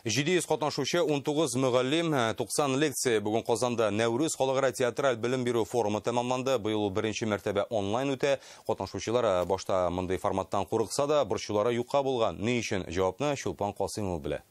700 катнашучы, 19 мөгаллим, 90 лекция. Бүген Казанда Нәүрүз халыкара театраль белем бирү форумы тәмамланды. Быел беренче мәртәбә онлайн үтә. Катнашучылар башта мондый форматтан курыкса да, борчулары юкка булган. Ни өчен? Җавапны Чулпан Касыймов белә.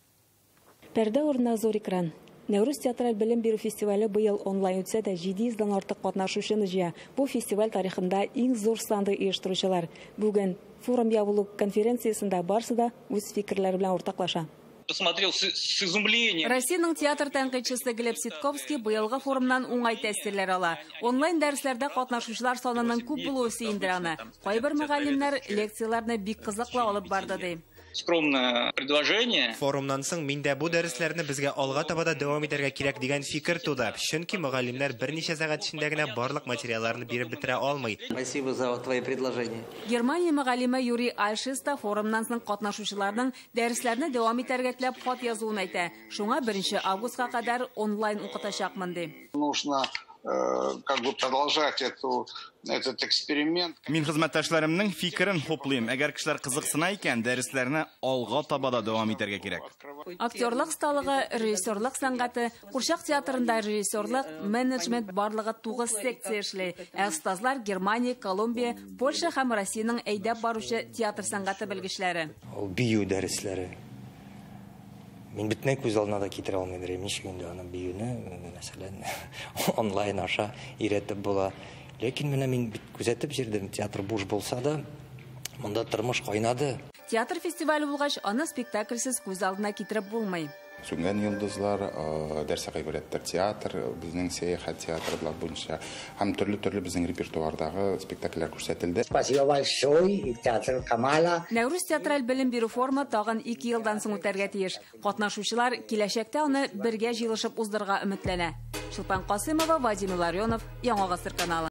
Пәрдә урынына зур экран. Нәүрүз театраль белем бирү фестивале быел онлайн үтсә дә 700-дан артык катнашучыны җыя. Бу фестиваль тарихында иң зур санды оештыручылар. Бүген форум ябылу конференциясында барысы да үз фикерләре белән уртаклаша. Посмотрел с изумлением. Россиянең театр тәнкыйтьчесе Глеб Ситковский быелгы форумнан уңай тәэсирләр ала. Онлайн дәресләрдә катнашучылар санының күп булуы сөендерә аны. Кайбер мөгаллимнәр лекцияләрне бик кызыклы алып барды ди. Скромное предложение. Форумнан соң мин дә бу дәресләрне безгә алга таба да дәвам итәргә кирәк дигән фикер туды. Чөнки мөгаллимнәр берничә сәгать эчендә генә барлык материалларны биреп бетерә алмый. Спасибо за твои предложения. Германия мөгаллиме Юрий Альшиста форумнан соң катнашучыларның дәресләрне дәвам итәргә теләп хат язуын әйтә. Шуңа 1 августка кадәр онлайн укытачакмын ди. Нужно продолжать этот эксперимент. Мин хезмәттәшләремнең фикерен хуплыйм. Әгәр кешеләр кызыксына икән, дәресләрне алга таба да дәвам итәргә кирәк. Актерлык сталыгы, режиссерлык сәнгате, Курчак театрында режиссерлык, менеджмент барлыгы 9 секция эшли. Остазлар Германия, Колумбия, Польша һәм Россиянең әйдәп баручы театр сәнгате белгечләре. Бию дәресләре. Мин битне күз алдына да китерә алмыйм. Ничек инде аны биюне, мәсәлән, онлайн аша өйрәтеп була. Ләкин менә мин бит күзәтеп җирдем, театр буш булса да, монда тормыш кайнады. Театр фестивале булгач, аны спектакльсез күз алдына китереп булмый. Сүнгән йолдызлар, дәрс гыйбарәттер театр, безнең сәяхәт театры буенча һәм төрле безнең репертуардагы спектакльләр күрсәтелде. Спасибо большое, театр Камала. Нәүрүз театраль белем бирү форумы тагын 2 елдан соң үтәргә тиеш. Катнашучылар киләчәктә аны бергә җыелышып уздырырга өметләнә. Чулпан Касыймова, Вадим Ларионов, Яңа Гасыр каналы.